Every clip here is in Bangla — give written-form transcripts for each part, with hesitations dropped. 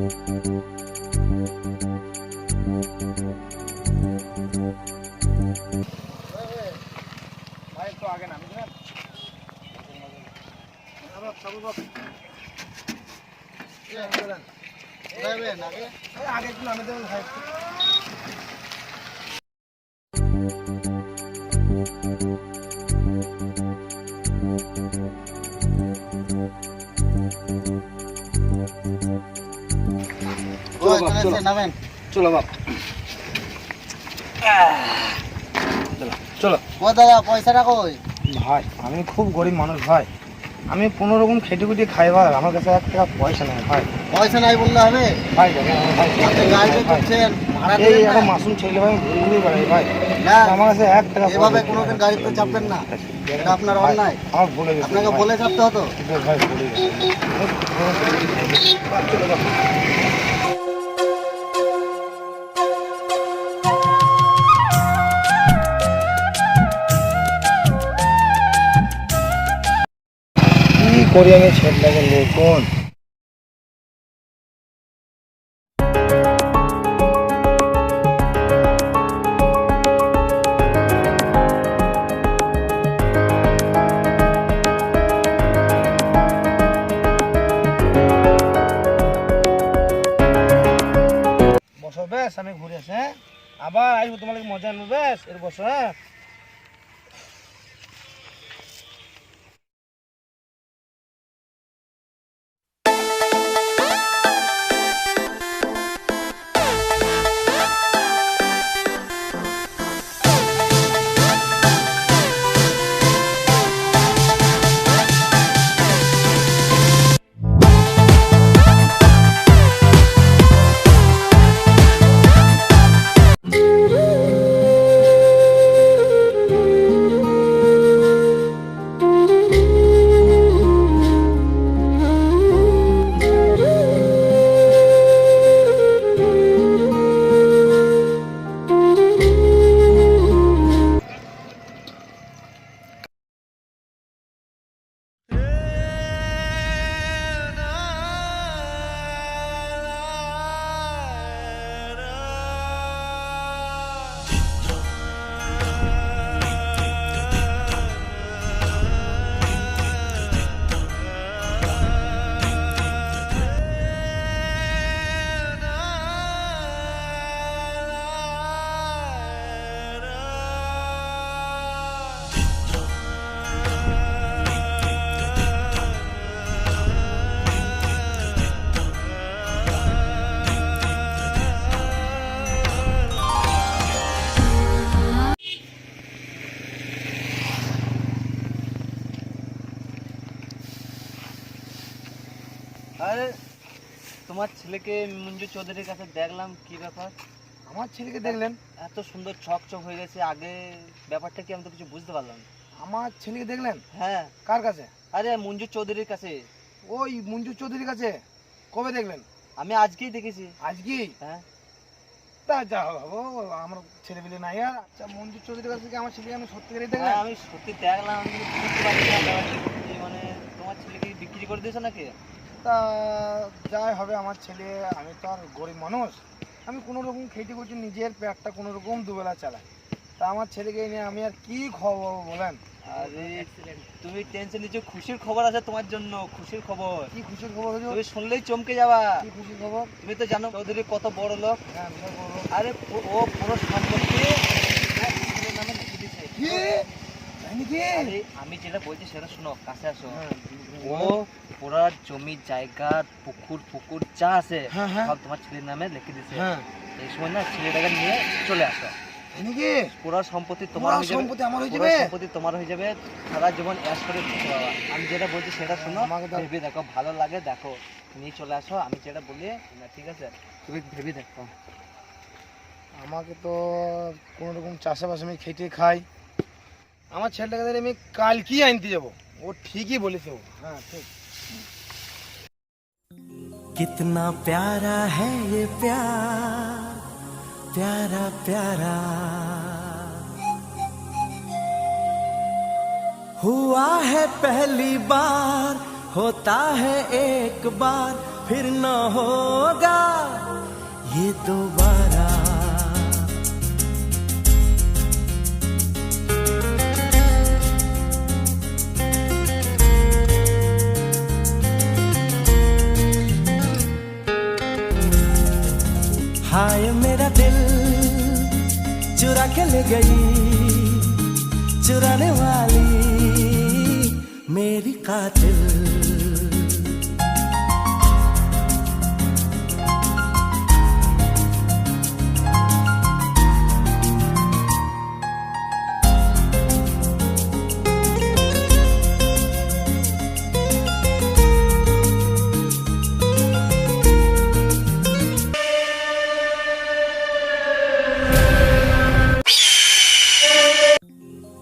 একটু আগে নামি দেন। আগে একটু নামে দেবেন ভাই। চলো বাপ, চলো। ও দাদা পয়সাটা কই? ভাই আমি খুব গরিব মানুষ ভাই, আমি কোনো রকম খেটে খুটে খাই ভাই, আমার কাছে 1 টাকা পয়সা নেই ভাই। পয়সা নাই বললে হবে? ভাই দেখেন ভাই, আপনি গাড়িতে করছেন, ভাড়া এই দেবেন এখন না? মাসুম ছেলে ভাই ঘুরে ঘুরে বেড়াই ভাই, না, আমার কাছে 1 টাকা এভাবে পয়সা নেই। কোনোদিন গাড়িতে চাপবেন না, এটা আপনার অন্যায়। আমার বলে গেছে আপনাকে বলে চাপতে হতো। ভাই, বলে গেছে। চলো বাপ। কি করি আমি ছেলেটাকে নতুন বসো, বেশ আমি ঘুরে আসি, হ্যাঁ আবার আসবো, তোমাকে মজা আনবো, বেশ এর বসো, হ্যাঁ। আরে তোমার ছেলেকে মঞ্জু চৌধুরীর কাছে দেখলাম, কি ব্যাপার? আমার ছেলেকে দেখলেন? এত সুন্দর ছক হয়ে গেছে, আগে ব্যাপারটা কি আমি তো কিছু বুঝতে পারলাম না। আমার ছেলেকে দেখলেন? হ্যাঁ। কার কাছে? আরে মঞ্জু চৌধুরীর কাছে। ওই মঞ্জু চৌধুরীর কাছে? কবে দেখলেন? আমি আজকেই দেখেছি। আজকেই? হ্যাঁ। তা যা হবো, আমার ছেলে পেলে নাই আর। আচ্ছা, মঞ্জু চৌধুরীর কাছে কি আমার ছেলেকে আমি সত্যিকারই দেখলাম? হ্যাঁ, আমি সত্যি দেখলাম, আমি কিন্তু বুঝতে পারছি না ব্যাপারটা কি, মানে তোমার ছেলেকে বিক্রি করে দিয়েছো নাকি? তা যাই হবে, আমার ছেলে, আমি তো আর গরিব মানুষ, আমি কোনো রকম খেটে করছি, নিজের পেটটা কোনো রকম দুবেলা চালাই, তা আমার ছেলেকে নিয়ে আমি আর কি খবর বলেন? আরে তুমি টেনশন নিচ্ছ, খুশির খবর আছে তোমার জন্য, খুশির খবর। কি খুশির খবর হলো? তুমি শুনলেই চমকে যাবা। কি খুশির খবর? তুমি তো জানো চৌধুরী কত বড় লোক। হ্যাঁ, বিশাল বড় লোক। আরে ও পুরো সম্পত্তি তার ছেলের নামে লিখে দিয়েছে। কি? তাই নাকি? আরে আমি যেটা বলছি সেটা শোনো, কাছে আসো। হ্যাঁ, ও পুরা জমি জায়গা পুকুর যা আছে হ্যাঁ, হ্যাঁ। সব তোমার ছেলের নামে লিখে দিয়েছে। হ্যাঁ। এই সময় না ছেলেটাকে নিয়ে চলে আসো। তাই নাকি? পুরা সম্পত্তি তোমার পুরা হয়ে যাবে। সম্পত্তি আমার হয়ে পুরা যাবে? সম্পত্তি তোমার হয়ে যাবে, সারা জীবন অ্যাশ করে থাকতে পারবা। আমি যেটা বলছি সেটা শোনো, আমাকে দাও। ভেবে দেখো, ভালো লাগে দেখো, নিয়ে চলে আসো। আমি যেটা বলি না, ঠিক আছে, তুমি ভেবে দেখো। আমাকে তো কোনো রকম চাষাবাস আমি খেটে খাই, আমার ছেলেটাকে ধরে আমি কালকেই আনতে যাবো, ও ঠিকই বলেছে ও। হ্যাঁ ঠিক। कितना प्यारा है ये प्यार, प्यारा प्यारा हुआ है पहली बार, होता है एक बार फिर न होगा ये दोबारा। हाय मेरा दिल चुरा के ले गई चुराने वाली मेरी कातिल।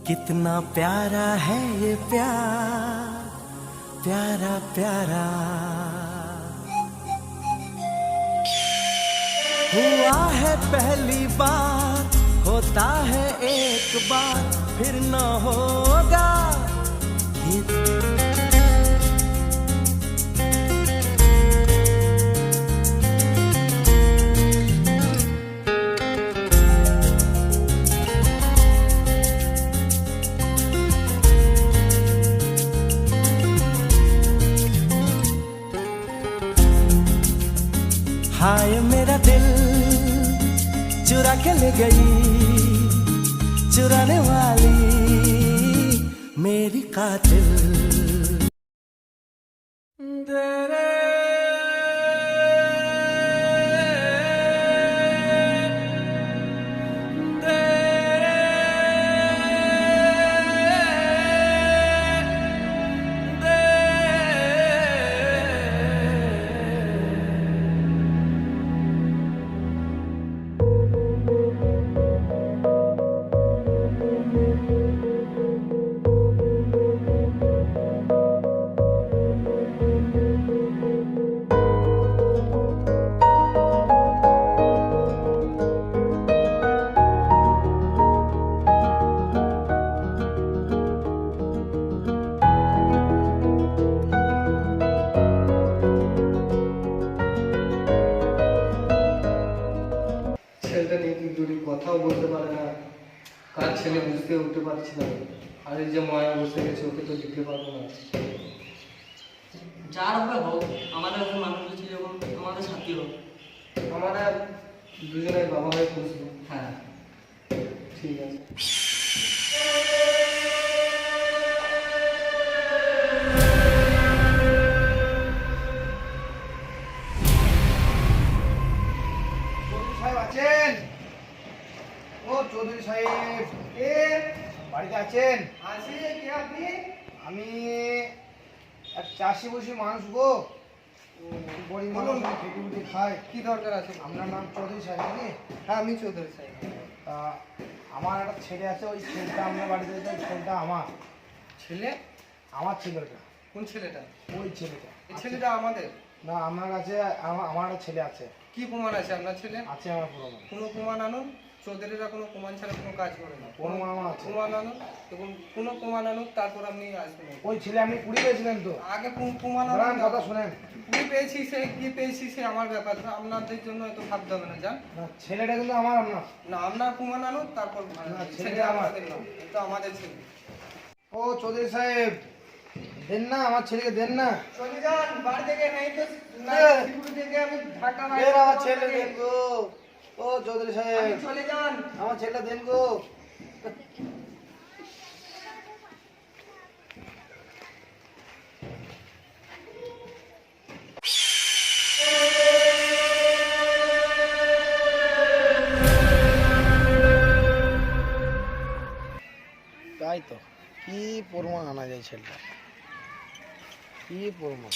कितना प्यारा है ये प्यार, प्यारा प्यारा। हुआ है पहली बार, होता है एक बार, फिर न होगा ये। हाय मेरा दिल चुरा के ले गई चुराने वाली मेरी कातिल। ছেলেটা নিয়ে দুটি কথাও বলতে পারে না, কার ছেলে বুঝতে উঠতে পারছি না। আর এই যে মায়া বসে গেছে, ওকে তো দিতে পারবো না। যার হবে হোক, আমাদের এখন মানুষ হচ্ছে যখন আমাদের সাথী হোক। আমরা দুজনে বাবা হয়ে খুঁজবো। হ্যাঁ, ঠিক আছে। সাহেব আছেন? ও চৌধুরী সাহেব কে বাড়িতে আছেন? আছি, কে আপনি? আমি এক চাষি বসি মানুষ গো, গরিব মানুষ, খেটে উঠে খায়। কি দরকার আছে? আপনার নাম চৌধুরী সাহেব নাকি? হ্যাঁ, আমি চৌধুরী সাহেব। তা আমার একটা ছেলে আছে, ওই ছেলেটা আপনার বাড়িতে যেতে, ওই ছেলেটা আমার ছেলে? আমার ছেলেটা। কোন ছেলেটা? ওই ছেলেটা। এই ছেলেটা আমাদের? না, আমার কাছে আমার একটা ছেলে আছে। কি প্রমাণ আছে আপনার ছেলে? আছে আমার পুরোনো কোনো প্রমাণ আনুন। চৌধুরীরা কোনো প্রমাণ ছাড়া কোনো কাজ করে না। প্রমাণ আমার আছে। প্রমাণ আনুন, এবং কোনো প্রমাণ আনুন, তারপর আপনি আসবেন। ওই ছেলে আপনি কুড়ি পেয়েছিলেন তো? আগে প্রমাণ দাঁড়ান, আনুন। কথা শুনেন। কি পেয়েছি সে কি পেয়েছি সে আমার ব্যাপার, আপনাদের জন্য এত ভাবতে হবে না। যান না, ছেলেটা কিন্তু আমার আপনার। না, আপনার প্রমাণ আনুন, তারপর না, ছেলে ছেলেটা আমার। আমাদের না, এটা আমাদের ছেলে। ও চৌধুরী সাহেব, দেন না আমার ছেলেকে, দেন না। চলে যান বাড়ি থেকে, নাই তো সিকিউরিটি থেকে আমি ঢাকা দেন আমার ছেলে, দেন গো। ও চৌধুরী সাহেব, চলে যান। আমার ছেলেটা দেন গো। তাই তো, কি প্রমাণ আনা যায় ছেলেটা, কি প্রমাণ।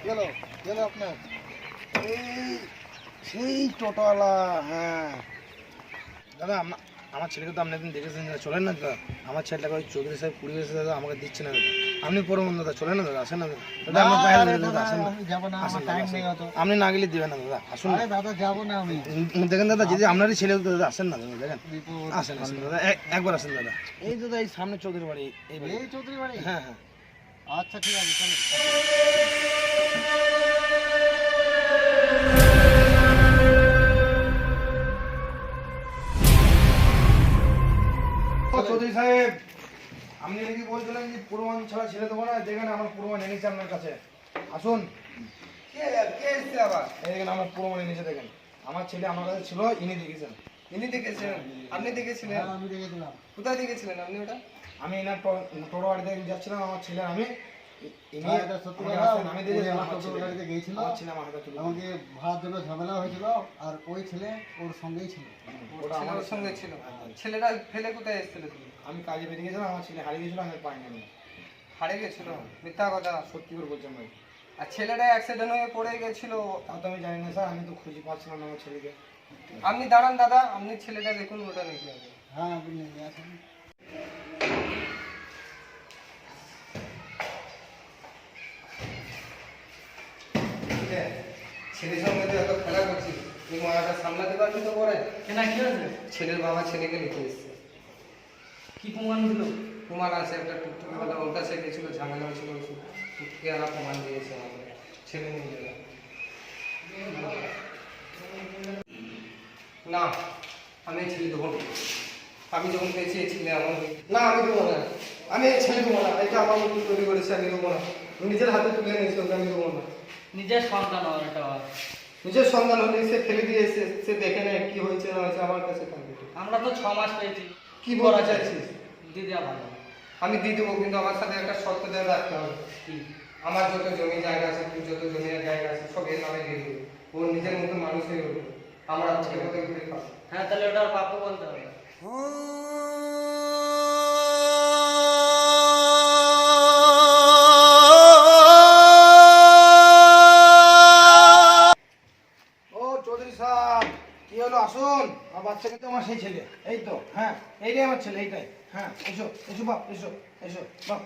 গেল গেল আপনার এই সেই টোটোওয়ালা। হ্যাঁ দাদা, আমার ছেলেকে তো আপনি একদিন দেখেছেন দাদা, চলেন না দাদা। আমার ছেলেটাকে ওই চৌধুরী সাহেব কুড়ি এসে দাদা আমাকে দিচ্ছে না দাদা। আপনি পরমান দাদা, চলেন না দাদা, আসেন না দাদা। দাদা আমার পায়ে ধরে দাদা, আসেন না। আসেন দাদা, আসেন। আপনি না গেলে দিবেন না দাদা, আসুন না। দেখেন দাদা, যদি আপনারই ছেলে হতো দাদা, আসেন না দাদা, দেখেন। আসেন আসেন দাদা, একবার আসেন দাদা। এই দাদা এই সামনে চৌধুরী বাড়ি, এই চৌধুরী বাড়ি। হ্যাঁ হ্যাঁ, আচ্ছা ঠিক আছে, চলো। চৌধুরী সাহেব, আপনি নাকি বলছিলেন যে প্রমাণ ছাড়া ছেড়ে দেবো না। দেখেন আমার প্রমাণ এনেছে আপনার কাছে, আসুন। কে এসছে আবার? এই দেখেন আমার প্রমাণ এনেছে, দেখেন। আমার ছেলে আমার কাছে ছিল, ইনি দেখেছেন। ইনি দেখেছিলেন? আপনি দেখেছিলেন? আমি দেখেছিলাম। কোথায় দেখেছিলেন আপনি ওটা? আমি এনার টোটো বাড়িতে যাচ্ছিলাম, আমার ছেলে আমি ইনি সত্যি আমাকে কথা, আসতেন, আমি দেখেছিলাম আমার আমার টোটো ছেলে। গাড়িতে গিয়েছিল, আমার ছেলে আমার হাতে তুলে দিয়েছে। আমাকে ভাড়ার জন্য ঝামেলা হয়েছিল, আর ওই ছেলে ওর সঙ্গেই ছিল। ওটা ছেলে আমার ওর সঙ্গে ছিল। ছেলেটা ফেলে কোথায় এসেছিল তুমি? আমি কাজে বেরিয়ে গেছিলাম, আমার ছেলে হারিয়ে গেছিল, আমি পাইনি। আমি হারিয়ে গেছিল? মিথ্যা কথা। সত্যি করে বলছিলাম ভাই। আর ছেলেটা অ্যাক্সিডেন্ট হয়ে পড়ে গেছিল। তা তো আমি জানি না স্যার, আমি তো খুঁজে পাচ্ছিলাম না আমার ছেলেকে। আপনি দাঁড়ান দাদা, আপনি ছেলেটা দেখুন ওটা নাকি আছে। হ্যাঁ, আপনি নিয়ে আসেন। ছেলের সঙ্গে তো এত খেলা করছি, এই মায়াটা সামলাতে পারবি তো পরে? কেন কি হয়েছে? ছেলের বাবা ছেলেকে লিখে এসছে। কি প্রমাণ দিল? প্রমাণ আছে, একটা টুকটুকি বেলা ওর কাছে গেছিল, ঝামেলা হয়েছিল, টুকটুকি আলা প্রমাণ দিয়েছে আমাকে। ছেলে নিয়ে গেল। না, আমি এই ছেলে দেবো না। আমি যখন পেয়েছি এই ছেলে আমার না, আমি দেবো না। আমি এই ছেলে দেবো না। এটা আমার মতো তৈরি করেছে, আমি দেবো না। নিজের হাতে তুলে নিয়েছি ওকে, আমি দেবো না। নিজের সন্তান আর এটা নিজের সন্তান হলে সে ফেলে দিয়ে এসে সে দেখে নেয় কি হয়েছে না হয়েছে, আমার কাছে থাকবে। আমরা তো 6 মাস পেয়েছি। কি বলা চাইছিস? দিদি ভালো। আমি দিয়ে দেবো, কিন্তু আমার সাথে একটা শর্ত দেওয়া রাখতে হবে। কি? আমার যত জমি জায়গা আছে, তুই যত জমি জায়গা আছে, সব এর নামে দিয়ে দেবো। ওর নিজের মতো মানুষ হয়ে উঠবে, আমরা থেকে কোথায় ঘুরে খাবো। হ্যাঁ, তাহলে ওটা পাপ্পু বলতে হবে। ও চৌধুরী সাহেব, কি হলো? আসুন। আমার বাচ্চা কিন্তু আমার সেই ছেলে, এই তো। হ্যাঁ, এইটাই আমার ছেলে, এইটাই। হ্যাঁ, এসো এসো বাপ, এসো এসো বাপ।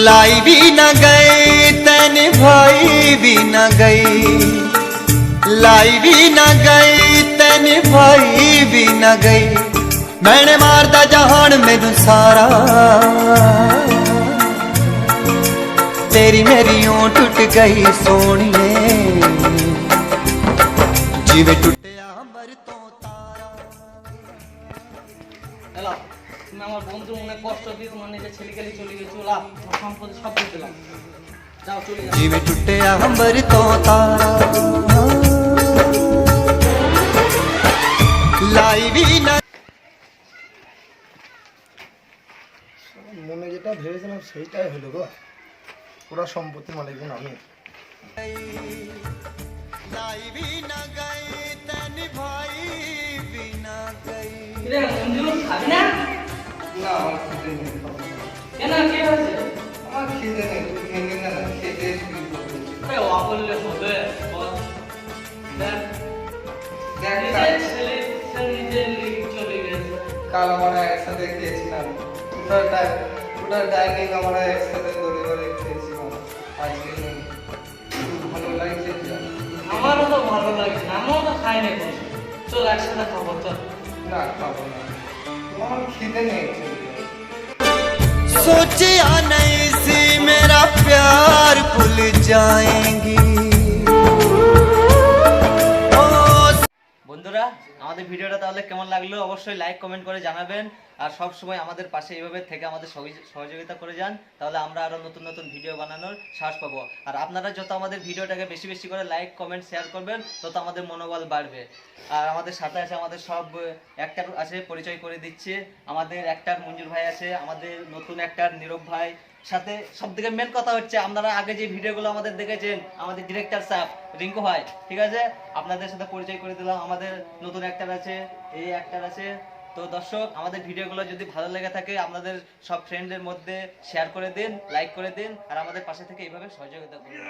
लाई भी न गई तन भाई भी न गई, लाई भी न गई तन भाई भी न गई, मैंने मारदा जहान मैनू सारा, तेरी मेरी यूं टूट गई सोनिए, जिवे टूटिया अंबर तो तारा। হ্যালো, তুমি আমার বন্ধু মনে কষ্ট দিয়ে তোমার নিজের ছেলেকে নিয়ে চলে গেছো। লাভ তোমার সম্পত্তি সব দিয়ে দিলাম, যাও চলে যাও। जिवे टूटिया अंबर तो तारा, लाई भी न মনে যেটা ভেবেছিলাম সেইটাই হলো গো। পুরো সম্পত্তির মালিক আমি। लाई भी न गई तन भाई भी न गई। কিরে মঞ্জু, খাবি না? না, আমার খিদে নেই, খাবো না। কেন, কি হয়েছে? আমার খিদে নেই, তুই খেয়ে নে না, খেতে শুরু করবি। এই ও বললে হবে? বল। দেখ, দেখ নিজের ছেলে সে নিজের লিগ চলে গেছে। কাল আমরা একসাথে খেয়েছিলাম, ওটার ডাইনিং আমরা একসাথে করে করে খেয়েছিলাম। আজকে নেই, ভালো লাগছে? আমারও তো ভালো লাগছে না, আমিও তো খাই নাই কোনো। চল একসাথে খাবো, চল। না, খাবো না, আমার খিদে নেই। सोचा नहीं सी मेरा प्यार भूल जाएंगी। বন্ধু বন্ধুরা, আমাদের ভিডিওটা তাহলে কেমন লাগলো অবশ্যই লাইক কমেন্ট করে জানাবেন। আর সব সময় আমাদের পাশে এইভাবে থেকে আমাদের সহযোগিতা করে যান, তাহলে আমরা আরো নতুন নতুন ভিডিও বানানোর সাহস পাবো। আর আপনারা যত আমাদের ভিডিওটাকে বেশি বেশি করে লাইক কমেন্ট শেয়ার করবেন, তত আমাদের মনোবল বাড়বে। আর আমাদের সাথে আছে আমাদের সব অ্যাক্টর আছে, পরিচয় করে দিচ্ছি। আমাদের অ্যাক্টর মঞ্জুর ভাই আছে, আমাদের নতুন অ্যাক্টর নীরব ভাই, সাথে সব থেকে মেন কথা হচ্ছে আপনারা আগে যে ভিডিওগুলো আমাদের দেখেছেন, আমাদের ডিরেক্টর সাহেব রিঙ্কু ভাই, ঠিক আছে, আপনাদের সাথে পরিচয় করে দিলাম। আমাদের নতুন অ্যাক্টর আছে, এই অ্যাক্টর আছে। তো দর্শক, আমাদের ভিডিওগুলো যদি ভালো লেগে থাকে আপনাদের সব ফ্রেন্ডের মধ্যে শেয়ার করে দিন, লাইক করে দিন, আর আমাদের পাশে থেকে এইভাবে সহযোগিতা করুন।